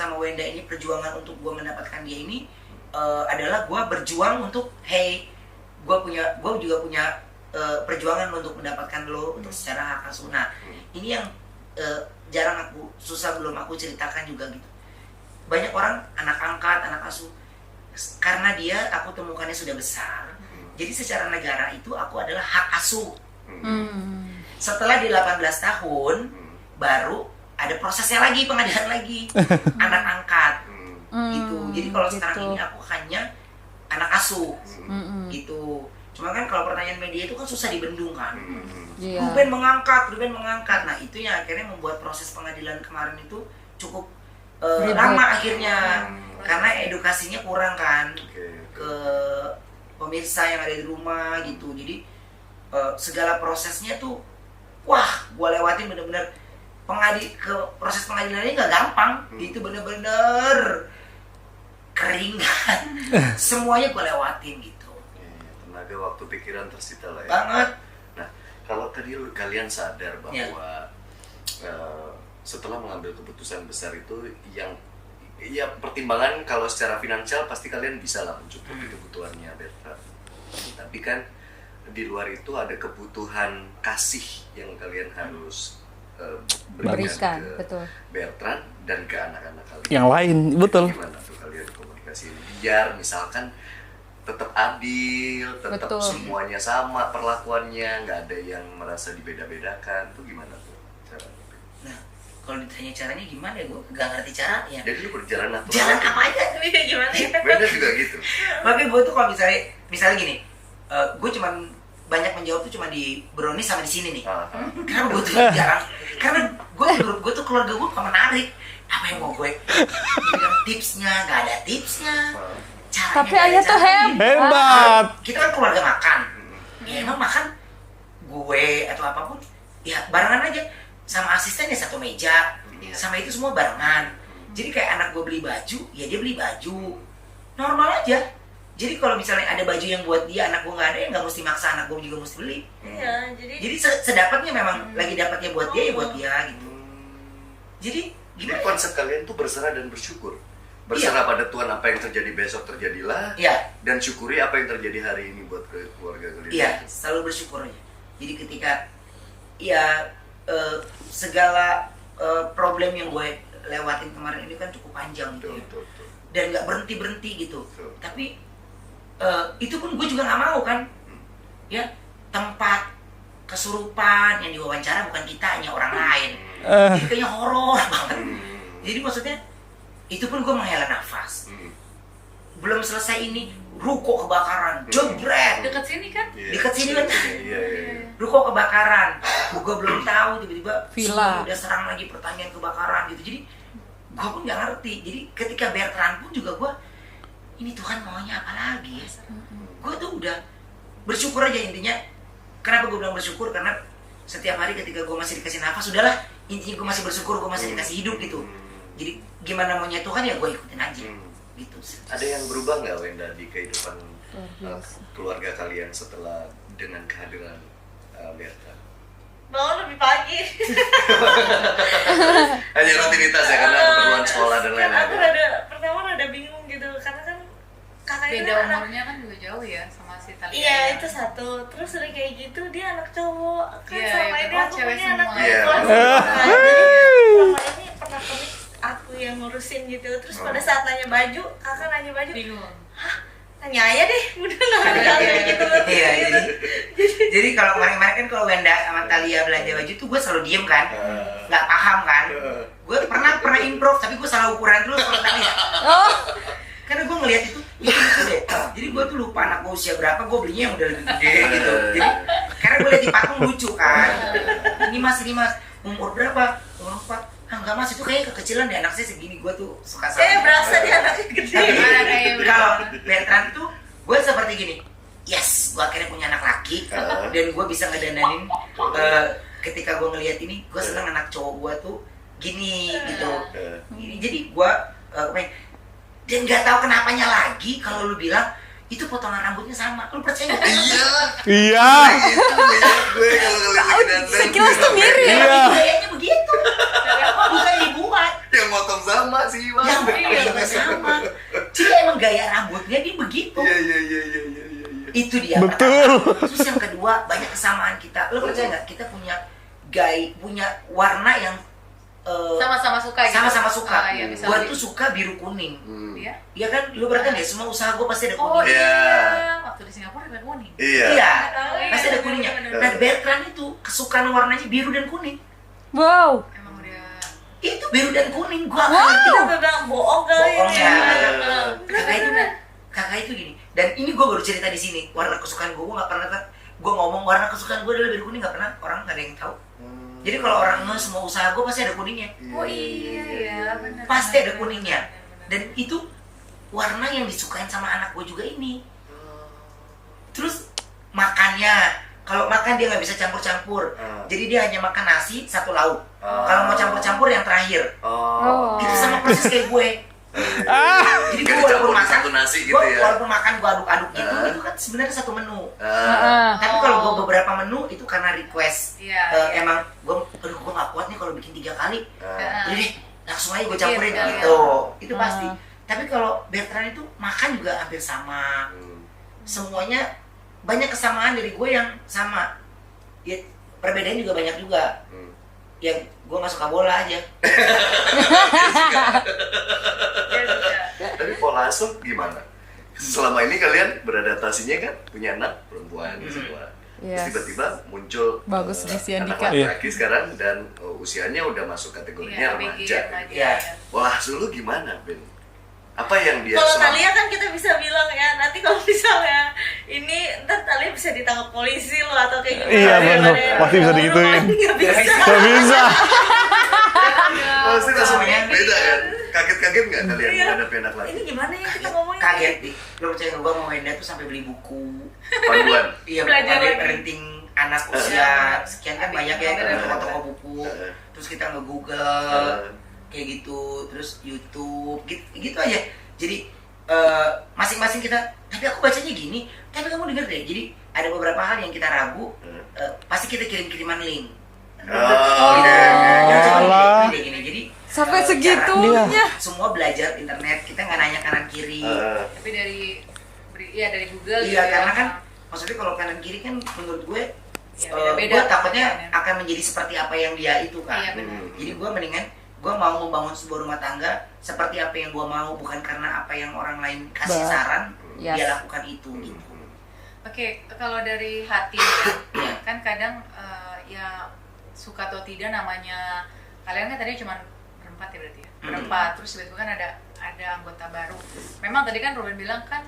sama Wenda ini perjuangan untuk gue mendapatkan dia ini adalah gue berjuang untuk gue juga punya perjuangan untuk mendapatkan lo untuk secara hak asuh. Nah ini yang belum aku ceritakan juga gitu. Banyak orang anak angkat, anak asuh, karena aku temukannya sudah besar. Jadi secara negara itu aku adalah hak asuh. Setelah di 18 tahun baru ada prosesnya lagi, pengadilan lagi, anak angkat gitu. Jadi kalau sekarang ini aku hanya anak asuh gitu. Cuma kan kalau pertanyaan media itu kan susah dibendung kan. Ruben mengangkat. Nah itu yang akhirnya membuat proses pengadilan kemarin itu cukup lama akhirnya. Karena edukasinya kurang kan ke pemirsa yang ada di rumah gitu. Jadi segala prosesnya tuh wah gue lewatin bener-bener proses pengadilannya nggak gampang. Itu bener-bener kering kan. Semuanya gue lewatin gitu. Tenaga, waktu, pikiran tersita lah ya. Banget. Nah, kalau tadi kalian sadar bahwa setelah mengambil keputusan besar itu yang pertimbangan kalau secara finansial pasti kalian bisa lah mencukupi kebutuhannya Bertrand. Tapi kan di luar itu ada kebutuhan kasih yang kalian harus berikan ke betul. Bertrand dan ke anak-anak kalian. Yang lain, betul. Gimana tuh kalian komunikasi biar misalkan tetap adil, tetap betul. Semuanya sama perlakuannya, nggak ada yang merasa dibeda-bedakan. Itu gimana tuh caranya? Nah, kalau ditanya caranya gimana ya, gue nggak ngerti caranya. Jadi lu berjalan natural. Jalan apa aja, gimana ya? Beda juga gitu. Makanya gue tuh kalau misalnya gini, gue cuman banyak menjawab tuh cuma di brownies sama di sini nih. Karena gue tuh jarang. Karena gue tuh keluarga gue gak menarik. Apa yang mau gue bilang tipsnya, nggak ada tipsnya. Caranya tapi ayah tuh hebat. Kita kan keluarga makan. Ya emang makan gue atau apapun ya barengan aja. Sama asistennya satu meja. Sama itu semua barengan. Jadi kayak anak gue beli baju, ya dia beli baju. Normal aja. Jadi kalau misalnya ada baju yang buat dia, anak gue nggak ada, ya nggak mesti maksa anak gue juga mesti beli. Iya, jadi sedapatnya memang lagi dapatnya buat dia ya buat dia gitu. Jadi gimana? Jadi konsep kalian tuh berserah dan bersyukur. Berserah pada Tuhan, apa yang terjadi besok terjadilah. Dan syukuri apa yang terjadi hari ini buat keluarga kalian. Iya, selalu bersyukur aja. Jadi ketika segala problem yang gue lewatin kemarin ini kan cukup panjang gitu ya. Dan nggak berhenti gitu. Tapi itu pun gue juga nggak mau kan. Ya, tempat kesurupan yang diwawancara bukan kita, hanya orang lain. Jadi kayaknya horor banget. Jadi maksudnya itu pun gue menghela nafas. Belum selesai ini, ruko kebakaran, jebret. Dekat sini kan? Dekat sini kan? Ruko kebakaran. Gue belum tahu, tiba-tiba villa udah serang lagi pertanyaan kebakaran gitu. Jadi gue pun nggak ngerti. Jadi ketika Bertrand pun juga gue, ini Tuhan maunya apa lagi ya? Gue tuh udah bersyukur aja intinya. Kenapa gue bilang bersyukur? Karena setiap hari ketika gue masih dikasih nafas, sudahlah intinya gue masih bersyukur, gue masih dikasih hidup gitu. Jadi gimana maunya Tuhan ya gue ikutin aja gitu. Ada yang berubah nggak Wenda di kehidupan keluarga kalian setelah dengan kehadiran Bertrand? Bangun lebih pagi. Hanya rutinitas ya, karena keperluan sekolah dan lain-lain. Aku pertama rada bingung gitu, karena kan kakaknya beda umurnya kan juga jauh ya sama si Talia. Iya, itu satu. Terus udah kayak gitu dia anak cowok kan, sama ini aku cewek punya anak semua. perempuan. Jadi selama ini pernah penik aku yang ngurusin gitu. Terus pada saat nanya baju, kakak nanya baju, bingung. hah? Nanya aja deh, udah nggak gitu. Iya, jadi kalau kemarin kan kalau Wenda sama Talia belanja baju tuh gue selalu diem kan, nggak paham kan. Gue pernah improve, tapi gue salah ukuran terus kalau Talia. Karena gue ngeliat itu deh. Jadi gue tuh lupa anak gue usia berapa, gue belinya yang udah lebih gede gitu. Jadi karena gue liat di patung lucu kan. Ini mas, umur berapa? Umur 4. Enggak mas, itu kayak kekecilan deh, anak saya segini. Gue tuh suka sama berasa dia anaknya gede. Tapi kalau Bertrand tuh gue seperti gini, yes, gue akhirnya punya anak laki dan gue bisa ngedandanin. Ketika gue ngeliat ini, gue seneng anak cowok gue tuh gini gitu. Jadi gue dan nggak tahu kenapanya lagi kalau lu bilang itu potongan rambutnya sama, lu percaya nggak? Iya. Gue kalau ngeliat dandan sekilas tuh mirip. Gayanya begitu, bukan dibuat. yang motor potong sama sih bang. Ya juga sama. Jadi emang gaya rambutnya dia begitu. Iya. Itu dia. Betul. pertama. Terus yang kedua, banyak kesamaan kita. Lo percaya nggak? Kita punya punya warna yang Sama-sama suka gitu. sama-sama suka. Iya, bisa Gua lebih. tuh suka biru kuning. Iya. Iya kan? Lo berarti deh, semua usaha gue pasti ada Oh kuning. iya. Iya. Waktu di Singapura ada kuning. Iya. Iya, Iya, pasti ada bener, kuningnya. bener, Nah, Bertrand itu kesukaan warnanya biru dan kuning. Wow. Emang udah. Itu biru dan kuning. Gua nggak Kita ngerti. udah bilang bohong kali Bohong ya. ya. Kakak itu gini. Dan ini gue baru cerita di sini. Warna kesukaan gue nggak pernah. Gue ngomong warna kesukaan gue adalah biru kuning, nggak pernah. Orang nggak ada yang tahu. Jadi kalau orang semua usaha gue pasti ada kuningnya. Oh iya ya, benar. Pasti ada kuningnya. Dan itu warna yang disukain sama anak gue juga ini. Terus makannya, kalau makan dia nggak bisa campur-campur. Jadi dia hanya makan nasi satu lauk. Kalau mau campur-campur yang terakhir. Oh. Itu sama persis kayak gue. Jadi gue Kan walaupun dicampur makan, satu nasi gitu ya. walaupun makan gue aduk-aduk gitu, itu kan sebenarnya satu menu. Tapi Oh. kalau gue beberapa menu itu karena request. Iya, iya. Emang gue nggak kuat nih kalau bikin 3 kali. Jadi deh, langsung aja gue campurin Iya, gitu. Itu pasti. Tapi kalau Bertrand itu makan juga hampir sama. Semuanya banyak kesamaan dari gue yang sama. Ya, perbedaan juga banyak juga. Yang gue nggak suka bola aja. Iya, suka. Tapi pola asuh gimana? Selama ini kalian beradaptasinya kan punya anak perempuan semua. Terus Yes. tiba-tiba muncul Bagus nih si anak Andika. laki-laki sekarang dan usianya udah masuk Iya, kategorinya ABG, remaja. remaja. Iya. Pola asuh lu gimana, Ben? Apa yang dia Kalau selama- Thalia kan kita bisa bilang ya, nanti kalau misalnya ini ntar Thalia bisa ditangkap polisi loh atau kayak gimana. Iya, bener. Daripada yang Pasti bisa orang digituin. lain nggak bisa. Gak bisa. Pasti langsung Namanya- beda kan? Kaget-kaget nggak kalian Iya. menghadapi anak laki? Ini gimana ya kita ngomongin? Kaget nih. Lo percaya nggak, gue mau Wenda tuh sampai beli buku. Panduan. Iya, Belajar ada lagi. parenting anak usia sekian kan banyak ya, Bener, kita bener. toko buku. Heeh. Terus kita nge-google kayak gitu, terus YouTube gitu aja. Jadi masing-masing kita, tapi aku bacanya gini, tapi kamu denger deh. Jadi ada beberapa hal yang kita ragu, pasti kita kirim-kiriman link. Oh, Gitu. Ya, coba alah. gini. Jadi Sampai cara- segitunya. semua belajar internet, kita nggak nanya kanan kiri. Tapi dari Google gitu Iya, ya. karena kan maksudnya kalau kanan kiri kan menurut gue, Ya, beda-beda. gue takutnya Iya. akan menjadi seperti apa yang dia itu kan. Iya, benar. Jadi gue mendingan gue mau membangun sebuah rumah tangga seperti apa yang gue mau, bukan karena apa yang orang lain kasih saran Yes. dia lakukan itu gitu. Oke, kalau dari hati ya, kan kadang ya suka atau tidak namanya kalian kan tadi cuma berempat ya berarti ya, berempat. Terus tiba-tiba kan ada anggota baru. Memang tadi kan Ruben bilang kan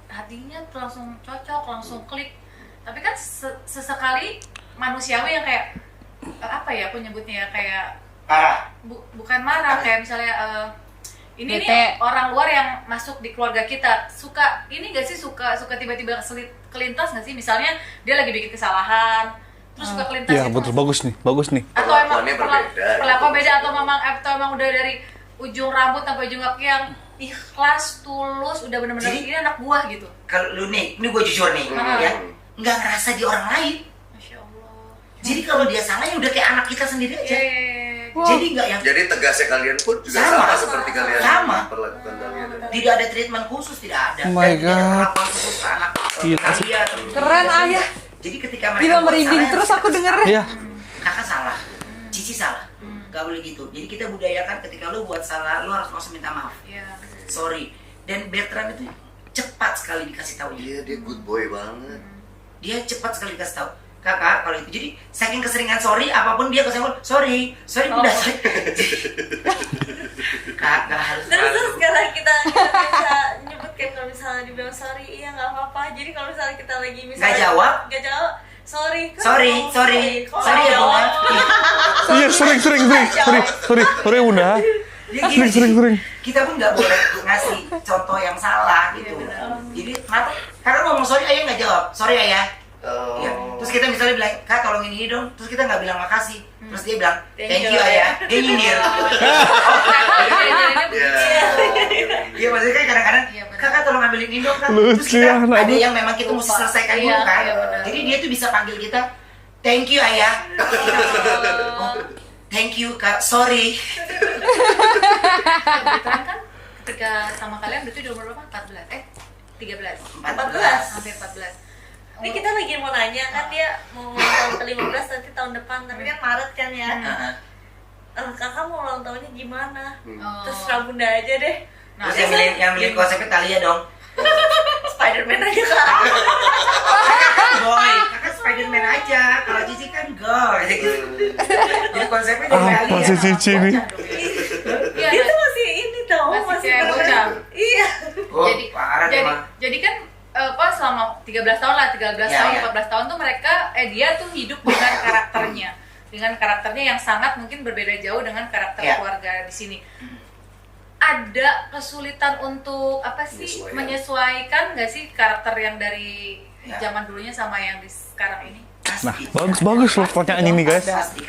hatinya tuh langsung cocok, langsung klik. Tapi kan sesekali manusiawi yang kayak apa ya aku nyebutnya ya, kayak Parah. bukan marah, kayak misalnya ini Bete. nih orang luar yang masuk di keluarga kita suka ini gak sih, suka tiba-tiba kelintas gak sih, misalnya dia lagi bikin kesalahan terus suka kelintas Ya gitu betul, nggak bagus nih, bagus nih. sih? Atau emang Perlakuannya berbeda, perlakuan gitu. beda atau emang udah dari ujung rambut sampai ujung kaki yang ikhlas, tulus, udah bener-bener Jadi- ini anak buah gitu. Kalau lu nih, ini gue jujur nih, ya nggak ngerasa di orang lain. Masya Allah. Jadi kalau dia salah ya udah kayak anak kita sendiri aja. Wah. Jadi nggak yang Jadi tegasnya kalian pun juga Sama. sama seperti kalian Sama. perlakukan kalian. tidak ada treatment khusus, tidak ada. Oh my Dan tidak ada God. perlakuan khusus ke anak Gila. Thalia atau Keren, tidak. Ayah. Jadi ketika mereka Gila, buat merinding salah, terus kita aku kasih dengernya. tahu. Iya. Kakak salah, Cici salah, gak boleh gitu. Jadi kita budayakan ketika lu buat salah, lu harus langsung minta maaf, Iya. sorry. Dan Bertrand itu cepat sekali dikasih tahu. Iya, dia good boy banget. Dia cepat sekali dikasih tahu. Kakak kalau itu, jadi saking keseringan sorry, apapun dia keseringan sorry udah sorry. Kak, gak harus Terus malu. sekarang kita bisa nyebutkan kalau misalnya dibilang sorry, iya nggak apa-apa. Jadi kalau misalnya kita lagi misalnya Nggak jawab? sorry, kan Sorry ngomong Kalau ya Bunda. jawab, Iya, sering, sorry Bunda. Dia gini, Sering. kita pun nggak boleh ngasih contoh yang salah gitu. Jadi kenapa? Kakak ngomong sorry, ayah nggak jawab. Sorry ayah. Oh. Ya. Terus kita misalnya bilang, kak tolongin ini dong. Terus kita nggak bilang makasih. Terus dia bilang, Thank thank you, you ayah. ayah. Dia nyindir. Iya. Iya maksudnya kan kadang-kadang, Iya, benar. kakak tolong ambilin ini dong kak. Lucu Terus kita ya, anak ada lu. yang memang kita mesti selesaikan Iya, dulu kan. iya, benar. Jadi dia tuh bisa panggil kita, thank you ayah. Kita, oh, thank you kak, sorry. Kebetulan kan ketika sama kalian berarti di umur berapa? 13. 14. Hampir 14. Ini kita lagi mau nanya kan dia mau ulang tahun ke-15 nanti tahun depan, tapi kan Maret kan ya. Kakak mau ulang tahunnya gimana? Terserah bunda aja deh. Nah, Terus yang milih konsepnya Thalia dong. Spiderman aja kak. Kakak kan boy, kakak Spiderman aja. Kalau Cici kan girl, kayak gitu. Jadi konsepnya dari Apa Thalia. sih Cici nih? Iya, Dia tuh masih ini tau, Masih masih kayak keren. bocah. Iya. Oh, jadi parah jadi emang. jadi kan kok selama 13 tahun lah, 13 Ya, tahun, ya. 14 tahun tuh mereka dia tuh hidup dengan karakternya. Dengan karakternya yang sangat mungkin berbeda jauh dengan karakter Ya. keluarga di sini. Ada kesulitan untuk apa sih menyesuaikan nggak sih karakter yang dari Ya. zaman dulunya sama yang di sekarang ini? Nah, bagus loh pertanyaan ini guys. Pasti.